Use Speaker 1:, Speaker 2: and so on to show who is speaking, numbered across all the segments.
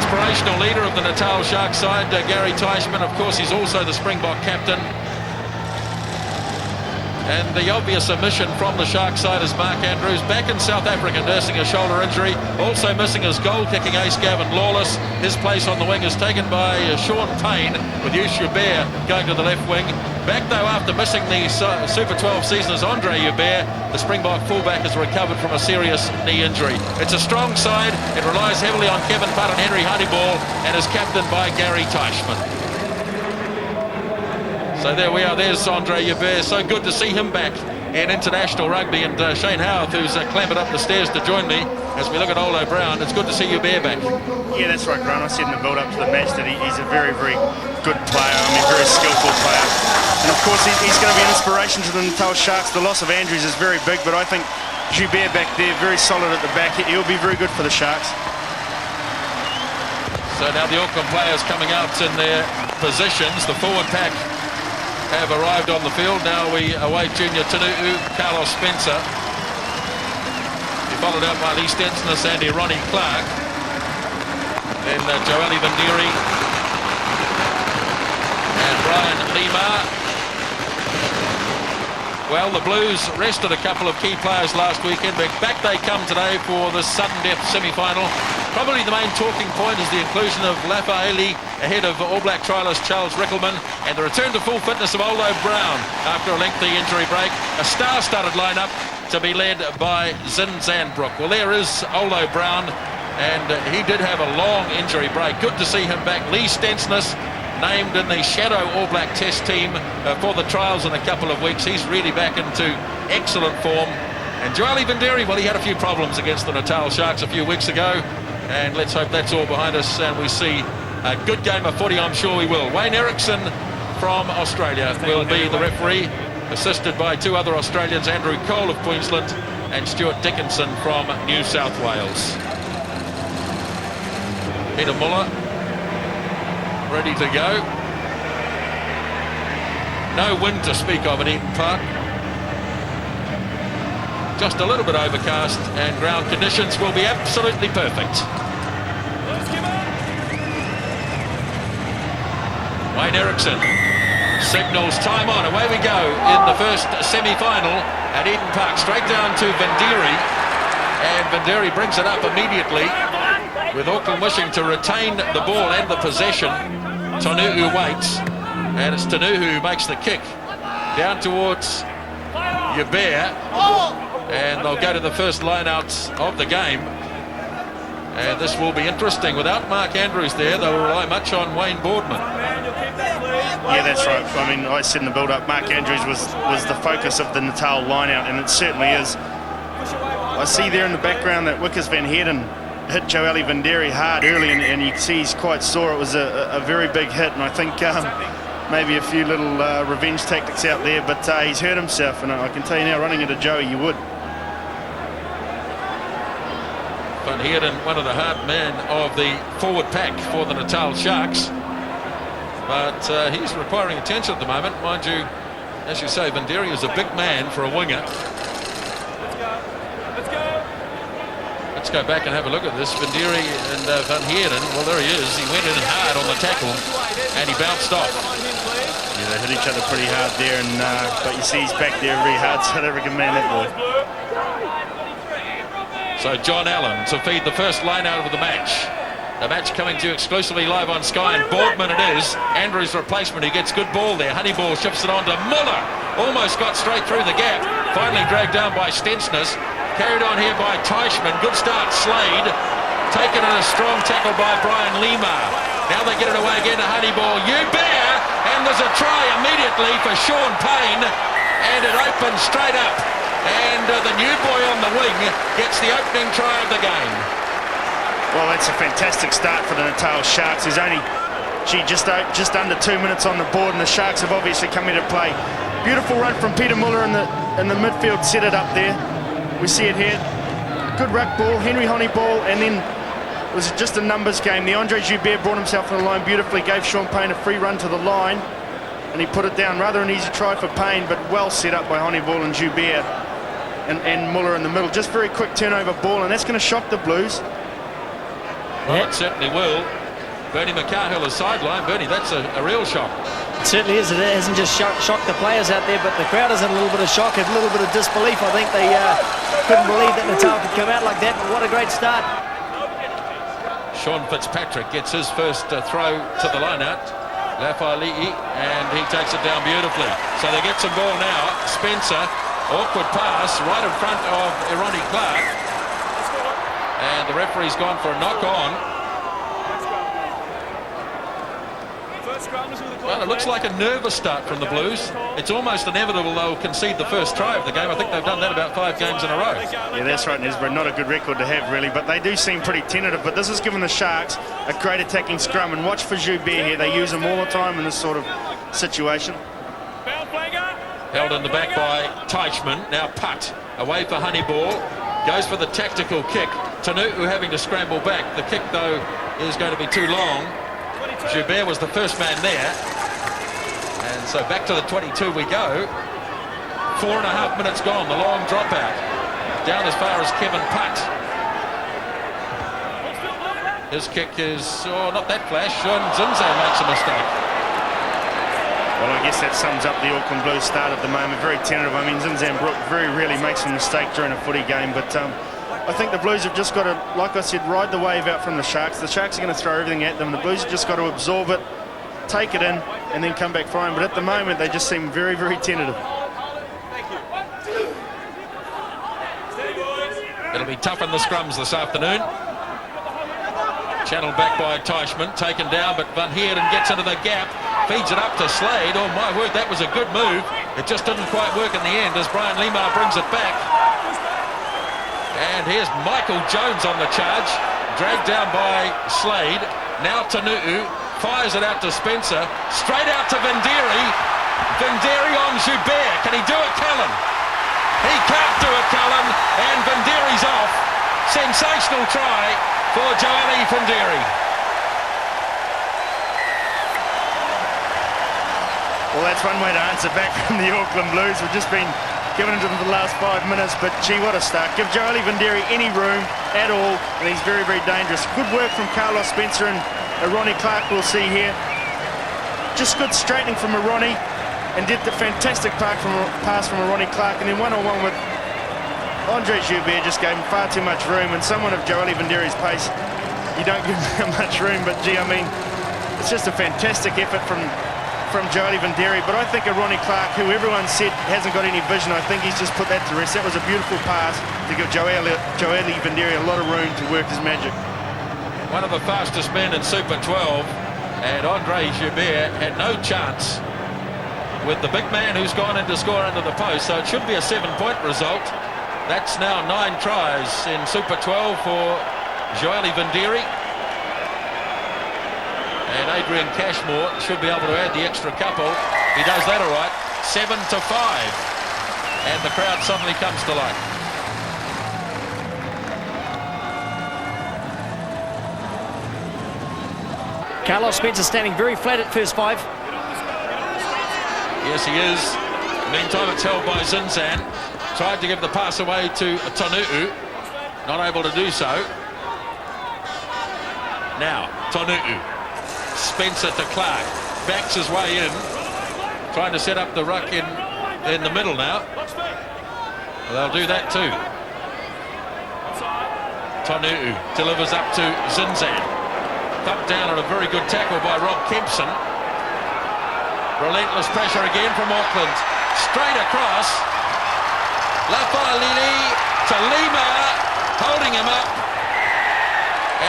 Speaker 1: inspirational leader of the Natal Sharks side, Gary Teichmann. Of course, he's also the Springbok captain. And the obvious omission from the Shark side is Mark Andrews, back in South Africa nursing a shoulder injury. Also missing his goal-kicking ace Gavin Lawless. His place on the wing is taken by Sean Payne, with Yus Joubert going to the left wing. Back though after missing the Super 12 season is Andre Joubert. The Springbok fullback has recovered from a serious knee injury. It's a strong side. It relies heavily on Kevin Putt and Henry Honeyball and is captained by Gary Teichmann. So there we are, there's Andre Joubert. So good to see him back in international rugby. And Shane Howarth, who's clambered up the stairs to join me as we look at Olo Brown. It's good to see Joubert back.
Speaker 2: Yeah, that's right, Grant. I said in the build-up to the match that he's a very, very good player. I mean, very skillful player. And of course, he's going to be an inspiration to the Natal Sharks. The loss of Andrews is very big, but I think Joubert back there, very solid at the back. He'll be very good for the Sharks.
Speaker 1: So now the Auckland players coming out in their positions. The forward pack have arrived on the field. Now we await Junior Tunu'u, Carlos Spencer. He followed up by Lee Stensness and Ronnie Clark. Then Joeli Vandiri and Brian Lima. Well, the Blues rested a couple of key players last weekend, but back they come today for the sudden death semi-final. Probably the main talking point is the inclusion of Lafaeli ahead of All Black trialist Charles Rickelman, and the return to full fitness of Olo Brown after a lengthy injury break. A star-studded lineup to be led by Zin Zandbrook. Well, there is Olo Brown, and he did have a long injury break. Good to see him back. Lee Stensness named in the shadow All Black test team for the trials in a couple of weeks. He's really back into excellent form. And Joeli Vandiri, well, he had a few problems against the Natal Sharks a few weeks ago, and let's hope that's all behind us and we see a good game of footy. I'm sure we will. Wayne Erickson from Australia will be the referee, assisted by two other Australians, Andrew Cole of Queensland and Stuart Dickinson from New South Wales. Peter Muller ready to go. No wind to speak of at Eden Park. Just a little bit overcast, and ground conditions will be absolutely perfect. Wayne Erickson signals time on. Away we go in the first semi-final at Eden Park. Straight down to Vandiri, and Vandiri brings it up immediately, with Auckland wishing to retain the ball and the possession. Tunu'u waits, and it's Tunu'u who makes the kick down towards Joubert, and they'll go to the first line-outs of the game. And this will be interesting. Without Mark Andrews there, they'll rely much on Wayne Boardman.
Speaker 2: Yeah, that's right. I mean, I said in the build-up, Mark Andrews was the focus of the Natal line-out, and it certainly is. I see there in the background that Wickers Van Heerden hit Joeli Vandiri hard early, and you can see he's quite sore. It was a very big hit, and I think maybe a few little revenge tactics out there, but he's hurt himself, and I can tell you now, running into Joey, you would.
Speaker 1: Van Heerden, one of the heart men of the forward pack for the Natal Sharks, but he's requiring attention at the moment. Mind you, as you say, Vandiri is a big man for a winger. Let's go back and have a look at this. Vandiri and Van Heerden, well, there he is. He went in hard on the tackle and he bounced off.
Speaker 2: Yeah, they hit each other pretty hard there, and but you see he's back there very hard, so they recommend that boy.
Speaker 1: So John Allen to feed the first line out of the match. The match coming to you exclusively live on Sky, and Boardman it is. Andrews' replacement, who gets good ball there. Honeyball shifts it on to Muller. Almost got straight through the gap. Finally dragged down by Stensness. Carried on here by Teichmann. Good start, Slade. Taken in a strong tackle by Brian Lima. Now they get it away again to Honeyball. Joubert, and there's a try immediately for Sean Payne, and it opens straight up. And the new boy on the wing gets the opening try of the game.
Speaker 2: Well, that's a fantastic start for the Natal Sharks. There's only, just under 2 minutes on the board, and the Sharks have obviously come into play. Beautiful run from Peter Muller in the midfield, set it up there. We see it here. Good ruck ball, Henry Honeyball, and then it was just a numbers game. The Andre Joubert brought himself on the line beautifully, gave Sean Payne a free run to the line, and he put it down. Rather an easy try for Payne, but well set up by Honeyball and Joubert and Muller in the middle. Just very quick turnover ball, and that's going to shock the Blues.
Speaker 1: Well, it certainly will. Bernie McCarhill is sidelined. Bernie, that's a real shock.
Speaker 3: It certainly is. It hasn't just shocked the players out there, but the crowd is in a little bit of shock, a little bit of disbelief. I think they couldn't believe that Natal could come out like that, but what a great start.
Speaker 1: Sean Fitzpatrick gets his first throw to the line-out. Lafayette, and he takes it down beautifully. So they get some ball now. Spencer, awkward pass right in front of Ronnie Clark. And the referee's gone for a knock-on. Well, it looks like a nervous start from the Blues. It's almost inevitable they'll concede the first try of the game. I think they've done that about 5 games in a row.
Speaker 2: Yeah, that's right, Nesbitt. Not a good record to have, really, but they do seem pretty tentative. But this has given the Sharks a great attacking scrum. And watch for Joubert here. They use him all the time in this sort of situation.
Speaker 1: Held in the back by Teichmann. Now Putt away for Honeyball. Goes for the tactical kick. Tanu'u having to scramble back. The kick, though, is going to be too long. Joubert was the first man there. And so back to the 22 we go. 4.5 minutes gone, the long dropout. Down as far as Kevin Putt. His kick is, not that flash. Zinzan makes a mistake.
Speaker 2: Well, I guess that sums up the Auckland Blues start at the moment. Very tentative. I mean, Zinzan Brook very rarely makes a mistake during a footy game, but I think the Blues have just got to, like I said, ride the wave out from the Sharks. The Sharks are going to throw everything at them. The Blues have just got to absorb it, take it in, and then come back flying. But at the moment, they just seem very, very tentative.
Speaker 1: It'll be tough in the scrums this afternoon. Channeled back by Teichmann, taken down, but Van Heerden gets into the gap, feeds it up to Slade. Oh my word, that was a good move. It just didn't quite work in the end as Brian Lemar brings it back. And here's Michael Jones on the charge, dragged down by Slade. Now Tanu'u fires it out to Spencer, straight out to Vinderi. Vinderi on Joubert. Can he do it, Cullen? He can't do it, Cullen, and Vinderi's off. Sensational try for Joeli Vinderi.
Speaker 2: Well, that's one way to answer back from the Auckland Blues. We've just been given into the last 5 minutes, but gee, what a start. Give Joeli Vinderi any room at all, and he's very, very dangerous. Good work from Carlos Spencer and Ronnie Clark, we'll see here. Just good straightening from Ronnie, and did the fantastic pass from Ronnie Clark, and then one-on-one with Andre Joubert just gave him far too much room, and someone of Joeli Vinderi's pace, you don't give him much room, but gee, I mean, it's just a fantastic effort from Joeli Vinderi, but I think Ronnie Clark, who everyone said hasn't got any vision, I think he's just put that to rest. That was a beautiful pass to give Joeli Vinderi a lot of room to work his magic.
Speaker 1: One of the fastest men in Super 12, and Andre Joubert had no chance with the big man who's gone in to score under the post, so it should be a 7-point result. That's now 9 tries in Super 12 for Joeli Vinderi. And Adrian Cashmore should be able to add the extra couple. He does that all right. 7-5. And the crowd suddenly comes to life.
Speaker 3: Carlos Spencer standing very flat at first 5.
Speaker 1: Yes, he is. Meantime, it's held by Zinzan. Tried to give the pass away to Tanu'u. Not able to do so. Now, Tanu'u. Spencer to Clark. Backs his way in. Trying to set up the ruck in the middle now. Well, they'll do that too. Tanu'u delivers up to Zinzan. Thumped down on a very good tackle by Rob Kempson. Relentless pressure again from Auckland. Straight across. Lafayette to Lima, holding him up.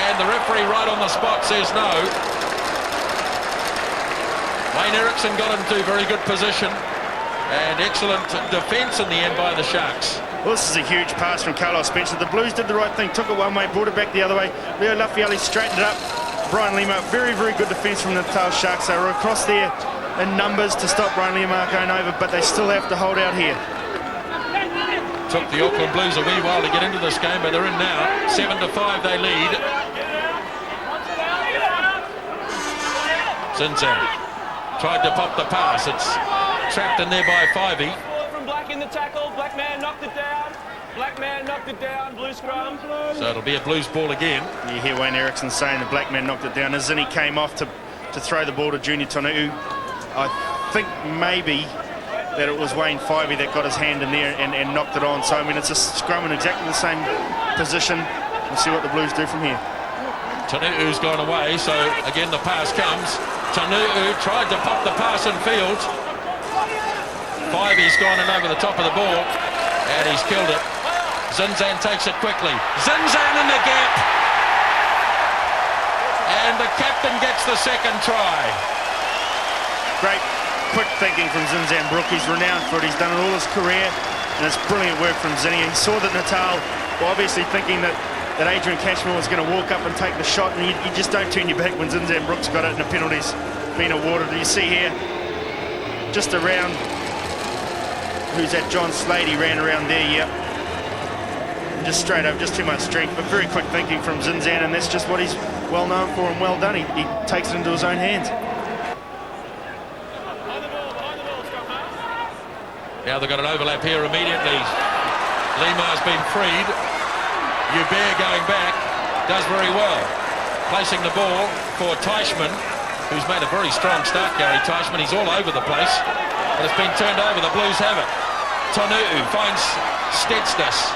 Speaker 1: And the referee right on the spot says no. Wayne Erickson got into very good position. And excellent defence in the end by the Sharks.
Speaker 2: Well, this is a huge pass from Carlos Spencer. The Blues did the right thing, took it one way, brought it back the other way. Leo Lafayette straightened it up. Brian Lima, very, very good defence from the Natal Sharks. They were across there in numbers to stop Brian Lima going over, but they still have to hold out here.
Speaker 1: Took the Auckland Blues a wee while to get into this game, but they're in now. 7-5 they lead. Zinzan tried to pop the pass. It's trapped in there by Fivey.
Speaker 4: From Black in the tackle. Black man knocked it down. Black man knocked it down, blue scrum.
Speaker 1: So it'll be a Blues ball again.
Speaker 2: You hear Wayne Erickson saying the black man knocked it down. As Zinni came off to throw the ball to Junior Tonu'u. I think maybe that it was Wayne Fyvie that got his hand in there and knocked it on. So, I mean, it's a scrum in exactly the same position. We'll see what the Blues do from here.
Speaker 1: Tonu'u's gone away, so again the pass comes. Tonu'u tried to pop the pass in field. Fyvie's gone in over the top of the ball, and he's killed it. Zinzan takes it quickly. Zinzan in the gap. And the captain gets the second try.
Speaker 2: Great quick thinking from Zinzan Brook. He's renowned for it. He's done it all his career, and it's brilliant work from Zinni. He saw that Natal were obviously thinking that Adrian Cashmore was going to walk up and take the shot, and you just don't turn your back when Zinzan Brook's got it and the penalty's been awarded. You see here, just around, who's that? John Slade, he ran around there, yep. Just straight up, just too much strength, but very quick thinking from Zinzan, and that's just what he's well known for and well done. He takes it into his own hands.
Speaker 1: Now they've got an overlap here immediately. Lima's been freed. Hubert going back, does very well. Placing the ball for Teichmann, who's made a very strong start, Gary Teichmann. He's all over the place, but it's been turned over. The Blues have it. Tonu'u finds Stedsness.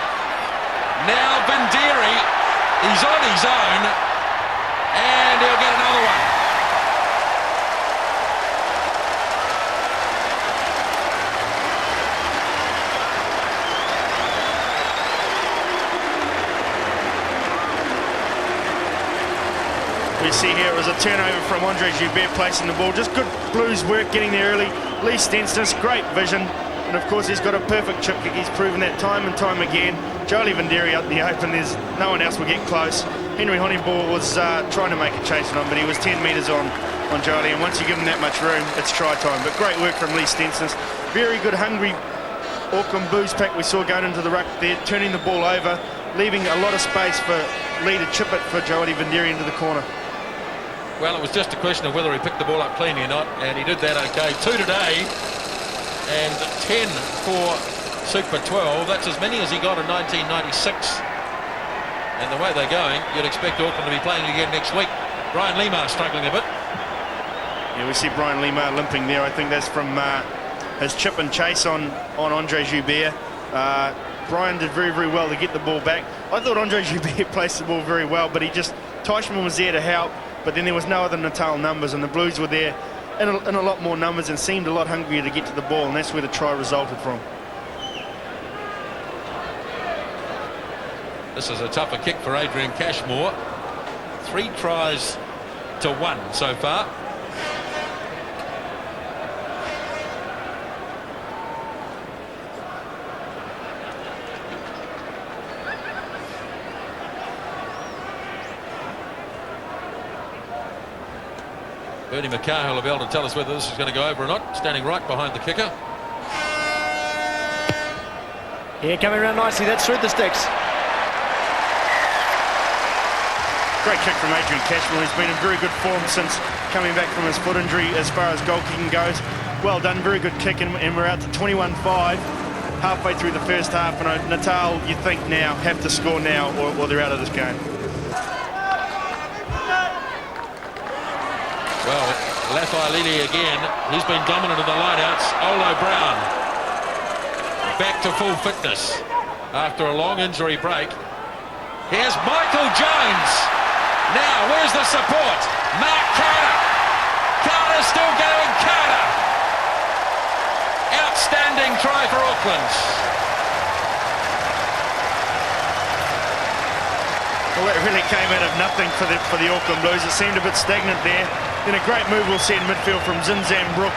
Speaker 1: Now Vindiri, he's on his own, and he'll get another one.
Speaker 2: We see here it was a turnover from Andre Joubert placing the ball. Just good Blues work getting there early. Lee Stedsness, great vision. And of course he's got a perfect chip kick. He's proven that time and time again. Jolie Vindiri out in the open. There's no one else will get close. Henry Honeyball was trying to make a chase on him, but he was 10 metres on Jolie. And once you give him that much room, it's try time. But great work from Lee Stedsness. Very good, hungry Auckland Blues pack we saw going into the ruck there, turning the ball over, leaving a lot of space for Lee to chip it for Jolie Vindiri into the corner.
Speaker 1: Well, it was just a question of whether he picked the ball up cleanly or not, and he did that okay. 2 today, and 10 for Super 12. That's as many as he got in 1996. And the way they're going, you'd expect Auckland to be playing again next week. Brian Lima struggling a bit.
Speaker 2: Yeah, we see Brian Lima limping there. I think that's from his chip and chase on Andre Joubert. Brian did very, very well to get the ball back. I thought Andre Joubert placed the ball very well, but Teichmann was there to help. But then there was no other Natal numbers, and the Blues were there in a lot more numbers and seemed a lot hungrier to get to the ball, and that's where the try resulted from.
Speaker 1: This is a tougher kick for Adrian Cashmore. 3 tries to 1 so far. Bernie McCahill will be able to tell us whether this is going to go over or not, standing right behind the kicker.
Speaker 3: Yeah, coming around nicely. That's through the sticks.
Speaker 2: Great kick from Adrian Cashmore. He's been in very good form since coming back from his foot injury as far as goal kicking goes. Well done, very good kick, and we're out to 21-5 halfway through the first half, and Natal, you think now, have to score now or they're out of this game.
Speaker 1: Well, Lafayette again, he's been dominant in the lineouts. Olo Brown back to full fitness after a long injury break. Here's Michael Jones. Now, where's the support? Mark Carter. Carter still going. Carter. Outstanding try for Auckland.
Speaker 2: Well, it really came out of nothing for the Auckland Blues. It seemed a bit stagnant there. Then a great move we'll see in midfield from Zinzan Brook,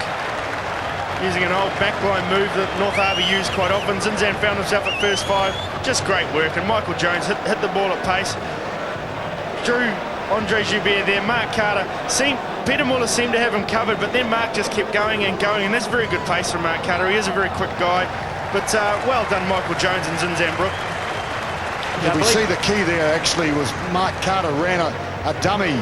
Speaker 2: using an old backline move that North Harbour used quite often. Zinzan found himself at first 5. Just great work, and Michael Jones hit the ball at pace. Drew Andre Joubert there. Mark Carter Peter Muller seemed to have him covered, but then Mark just kept going, and that's very good pace from Mark Carter. He is a very quick guy, but well done, Michael Jones and Zinzan Brook.
Speaker 5: Yeah, we see the key there actually was Mark Carter ran a dummy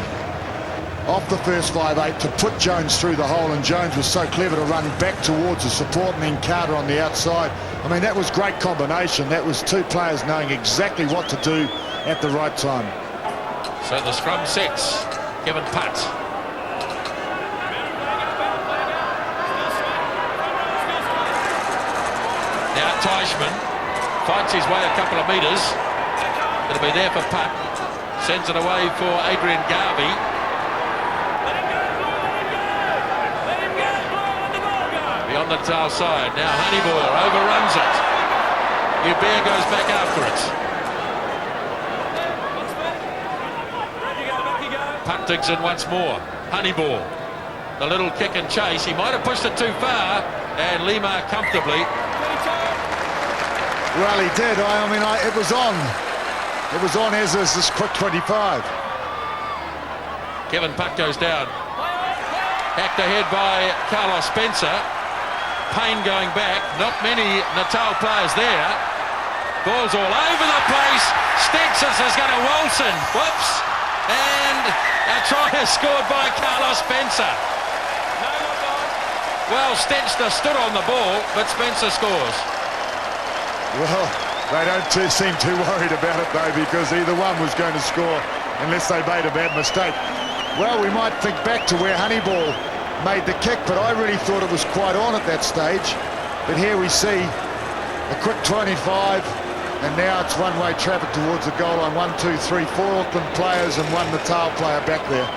Speaker 5: off the first 5'8" to put Jones through the hole, and Jones was so clever to run back towards the support, and then Carter on the outside I mean, that was great combination. That was two players knowing exactly what to do at the right time.
Speaker 1: So the scrum sets. Kevin Putt. Now Teichmann fights his way a couple of metres. It'll be there for Putt. Sends it away for Adrian Garvey. Beyond the tail side. Now Honeyball overruns it. Hubert goes back after it. Putt digs in once more. Honeyball. The little kick and chase. He might have pushed it too far. And Lima comfortably.
Speaker 5: Well, he did. I mean, it was on. It was on as is this quick 25.
Speaker 1: Kevin Putt goes down. Hacked ahead by Carlos Spencer. Payne going back. Not many Natal players there. Ball's all over the place. Stensis is going to Wilson. Whoops. And a try is scored by Carlos Spencer. Well, Stenster stood on the ball, but Spencer scores.
Speaker 5: Well, they don't seem too worried about it, though, because either one was going to score unless they made a bad mistake. Well, we might think back to where Honeyball made the kick, but I really thought it was quite on at that stage. But here we see a quick 25, and now it's one-way traffic towards the goal line. 1, 2, 3, 4 Auckland players and one Natal player back there.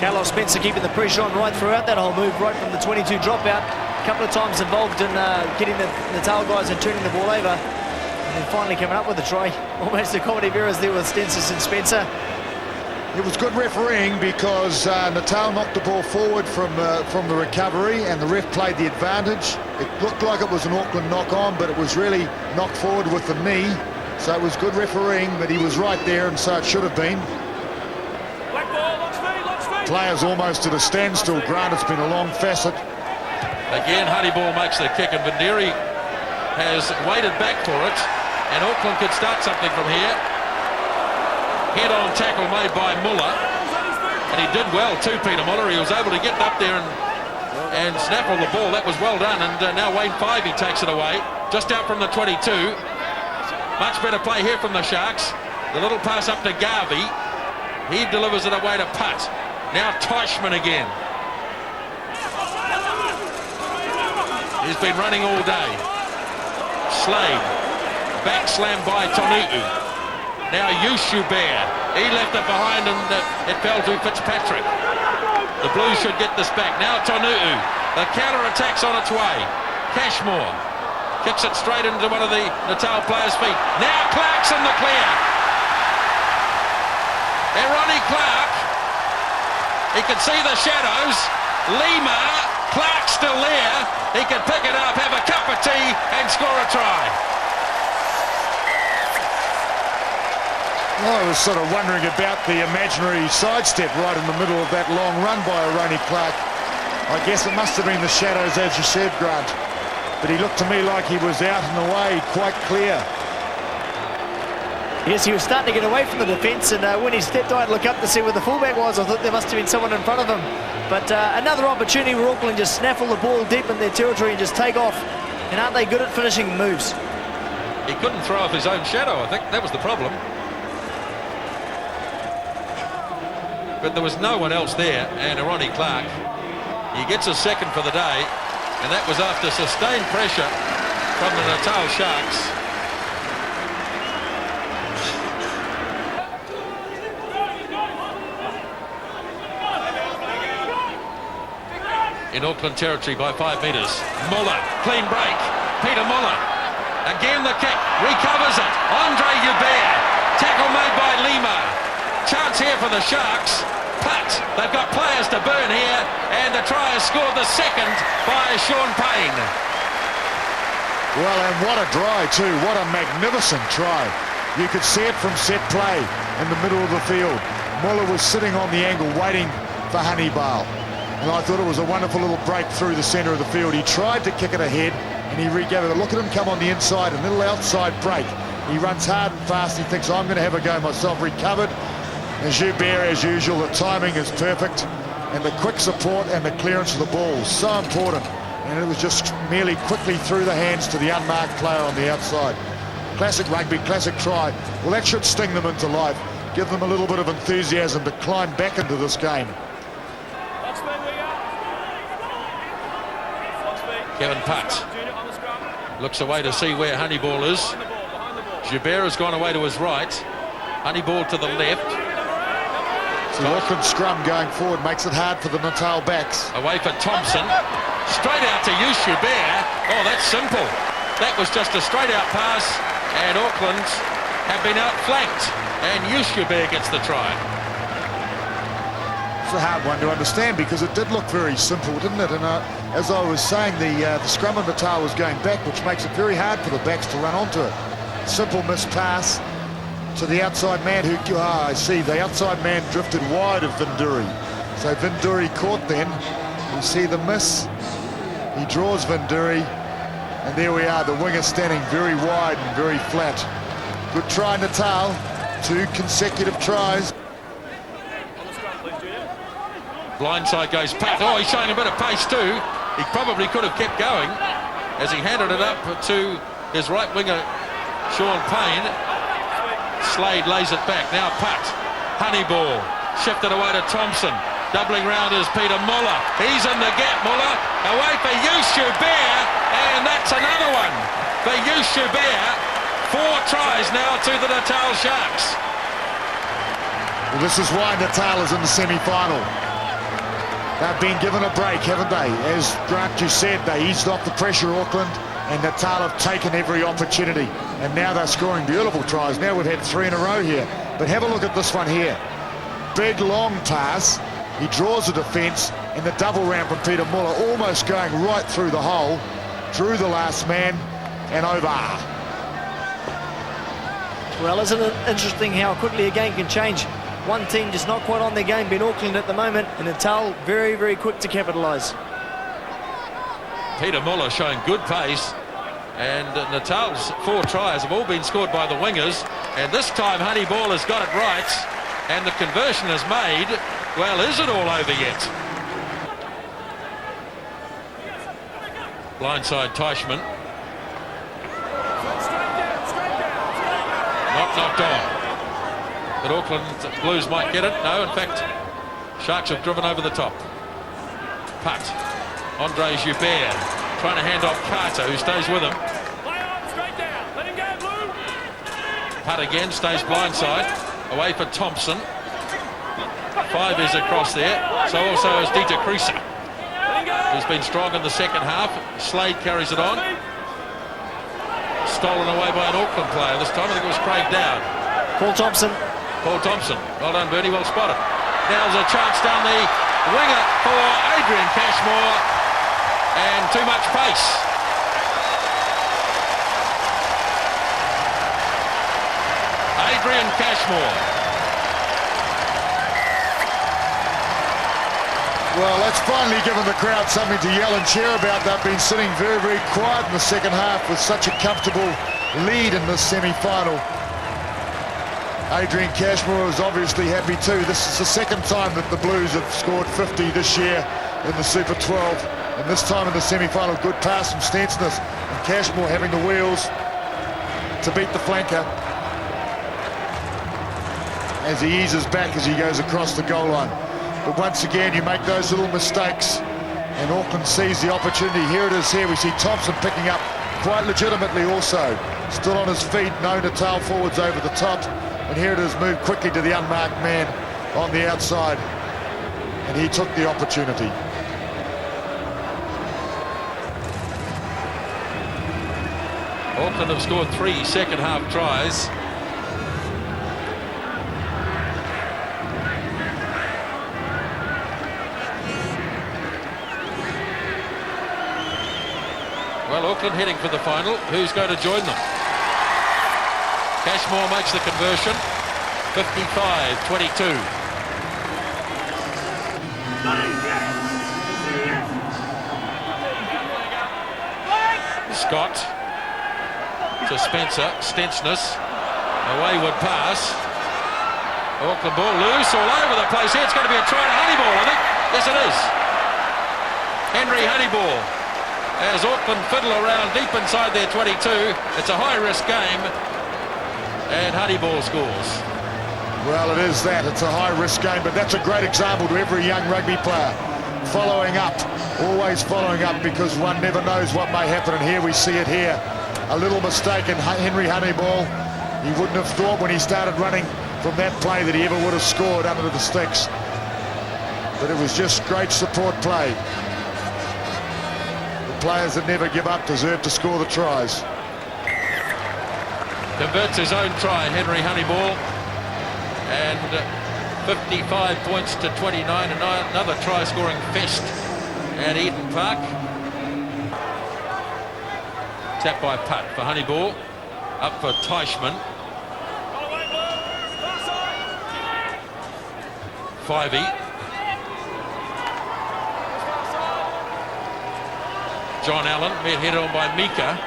Speaker 3: Carlos Spencer keeping the pressure on right throughout that whole move, right from the 22 dropout. A couple of times involved in getting the Natal guys and turning the ball over. And then finally coming up with a try. Almost a comedy of errors there with Stensis and Spencer.
Speaker 5: It was good refereeing because Natal knocked the ball forward from the recovery, and the ref played the advantage. It looked like it was an Auckland knock-on, but it was really knocked forward with the knee. So it was good refereeing, but he was right there, and so it should have been. Players almost at a standstill. Grant, it's been a long facet.
Speaker 1: Again, Honeyball makes the kick, and Banderi has waited back for it, and Auckland could start something from here. Head-on tackle made by Muller, and he did well too, Peter Muller. He was able to get up there and snaffle the ball. That was well done, and now Wayne Fivey takes it away, just out from the 22. Much better play here from the Sharks. The little pass up to Garvey. He delivers it away to Putt. Now Teichmann again. He's been running all day. Slade. Back slam by Tonu'u. Now Hubert. He left it behind and it fell to Fitzpatrick. The Blues should get this back. Now Tonu'u. The counter-attack's on its way. Cashmore. Kicks it straight into one of the Natal players' feet. Now Clark's in the clear. And Ronnie Clark. He can see the shadows. Lima. Clark still there. He can pick it up, have a cup of tea, and score a try.
Speaker 5: Well, I was sort of wondering about the imaginary sidestep right in the middle of that long run by Ronnie Clark. I guess it must have been the shadows, as you said, Grant. But he looked to me like he was out and away, quite clear.
Speaker 3: Yes, he was starting to get away from the defence, and when he stepped out to look up to see where the fullback was, I thought there must have been someone in front of him. But another opportunity where Auckland just snaffle the ball deep in their territory and just take off. And aren't they good at finishing moves?
Speaker 1: He couldn't throw off his own shadow, I think. That was the problem. But there was no one else there, and Ronnie Clark, he gets a second for the day, and that was after sustained pressure from the Natal Sharks. In Auckland territory by 5 metres. Muller, clean break. Peter Muller. Again the kick. Recovers it. Andre Hubert. Tackle made by Lima. Chance here for the Sharks. Putt. They've got players to burn here. And the try is scored, the second by Sean Payne.
Speaker 5: Well, and what a try too. What a magnificent try. You could see it from set play in the middle of the field. Muller was sitting on the angle waiting for Honeyball. And I thought it was a wonderful little break through the centre of the field. He tried to kick it ahead, and he regathered it. Look at him come on the inside, a little outside break. He runs hard and fast. He thinks, I'm going to have a go myself. Recovered. And Joubert, as usual, the timing is perfect. And the quick support and the clearance of the ball, so important. and it was just merely quickly through the hands to the unmarked player on the outside. Classic rugby, classic try. Well, that should sting them into life, give them a little bit of enthusiasm to climb back into this game.
Speaker 1: Kevin Putt looks away to see where Honeyball is. Joubert has gone away to his right. Honeyball to the left.
Speaker 5: So the Auckland scrum going forward makes it hard for the Natal backs.
Speaker 1: Away for Thompson. Straight out to Joubert. Oh, that's simple. That was just a straight out pass, and Auckland have been outflanked, and Joubert gets the try.
Speaker 5: It's a hard one to understand because it did look very simple, didn't it? And as I was saying, the scrum of Natal was going back, which makes it very hard for the backs to run onto it. Simple missed pass to the outside man who, I see, the outside man drifted wide of Vinduri. So Vinduri caught then. You see the miss. He draws Vinduri, and there we are, the winger standing very wide and very flat. Good try, Natal. 2 consecutive tries.
Speaker 1: Blindside goes Putt. Oh, he's showing a bit of pace too. He probably could have kept going as he handed it up to his right winger, Sean Payne. Slade lays it back. Now Putt. Honeyball. Shifted away to Thompson. Doubling round is Peter Muller. He's in the gap, Muller. Away for Joubert. And that's another one for Joubert. 4 tries now to the Natal Sharks.
Speaker 5: Well, this is why Natal is in the semi-final. They've been given a break, haven't they? As Grant just said, they eased off the pressure, Auckland, and Natal have taken every opportunity. And now they're scoring beautiful tries. Now we've had 3 in a row here. But have a look at this one here. Big, long pass. He draws the defence, and the double round from Peter Muller, almost going right through the hole, drew the last man, and over.
Speaker 3: Well, isn't it interesting how quickly a game can change? One team just not quite on their game, being Auckland at the moment, and Natal very, very quick to capitalise.
Speaker 1: Peter Muller showing good pace, and Natal's 4 tries have all been scored by the wingers, and this time Honeyball has got it right, and the conversion is made. Well, is it all over yet? Blindside Teichmann. Not knocked on. But Auckland Blues might get it. No, in fact, Sharks have driven over the top. Putt. Andre Joubert trying to hand off Carter, who stays with him. Putt again, stays blindside. Away for Thompson. 5 is across there. So also is Dieter Krieser, who's been strong in the second half. Slade carries it on. Stolen away by an Auckland player. This time I think it was Craig Dowd.
Speaker 3: Paul Thompson.
Speaker 1: Paul Thompson. Well done, Bernie. Well spotted. Now there's a chance down the winger for Adrian Cashmore. And too much pace. Adrian Cashmore.
Speaker 5: Well, that's finally given the crowd something to yell and cheer about. They've been sitting very, very quiet in the second half with such a comfortable lead in this semi-final. Adrian Cashmore is obviously happy too. This is the second time that the Blues have scored 50 this year in the Super 12. And this time in the semi-final, good pass from Stensness. And Cashmore having the wheels to beat the flanker as he eases back as he goes across the goal line. But once again, you make those little mistakes, and Auckland sees the opportunity. Here it is here. We see Thompson picking up quite legitimately also. Still on his feet, no Natal forwards over the top. And here it is, moved quickly to the unmarked man on the outside. And he took the opportunity.
Speaker 1: Auckland have scored 3 second half tries. Well, Auckland heading for the final. Who's going to join them? Cashmore makes the conversion. 55-22. Scott to Spencer. Stensness. A wayward pass. Auckland ball loose all over the place. Here it's going to be a try to Honeyball, I think. Yes, it is. Henry Honeyball. as Auckland fiddle around deep inside their 22. It's a high-risk game, and Honeyball scores.
Speaker 5: Well, it is that. It's a high-risk game, but that's a great example to every young rugby player. Following up, always following up, because one never knows what may happen, and here we see it here. A little mistake in Henry Honeyball. He wouldn't have thought when he started running from that play that he ever would have scored under the sticks. But it was just great support play. The players that never give up deserve to score the tries.
Speaker 1: Converts his own try, Henry Honeyball, and 55 points to 29. Another try-scoring fest at Eden Park. Tap by Putt for Honeyball, up for Teichmann. 5-e. John Allen, met headed on by Mika.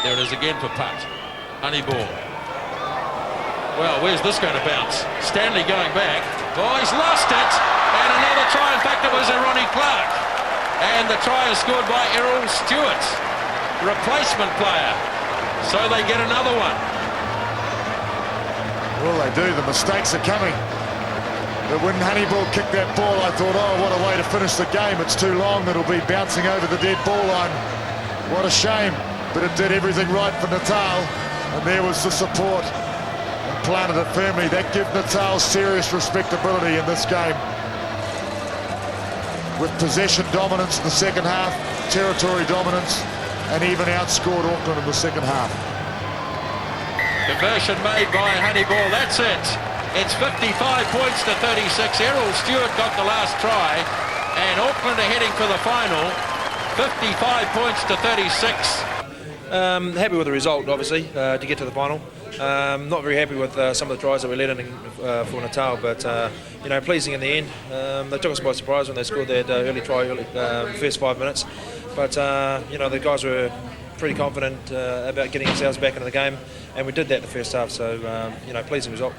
Speaker 1: There it is again for Putt. Honeyball. Well, where's this going to bounce? Stanley going back. Oh, he's lost it. And another try. In fact, it was a Ronnie Clark. And the try is scored by Errol Stewart, replacement player. So they get another one.
Speaker 5: Well, they do. The mistakes are coming. But when Honeyball kicked that ball, I thought, oh, what a way to finish the game. It's too long. It'll be bouncing over the dead ball line. What a shame. But it did everything right for Natal. And there was the support. And planted it firmly. That gives Natal serious respectability in this game. With possession dominance in the second half, territory dominance, and even outscored Auckland in the second half.
Speaker 1: Conversion made by Honeyball. That's it. It's 55 points to 36. Errol Stewart got the last try, and Auckland are heading for the final. 55 points to 36.
Speaker 6: Happy with the result, obviously, to get to the final. Not very happy with some of the tries that we let in for Natal, but you know, pleasing in the end. They took us by surprise when they scored that early try, first 5 minutes. But you know, the guys were pretty confident about getting ourselves back into the game, and we did that in the first half. So you know, pleasing result.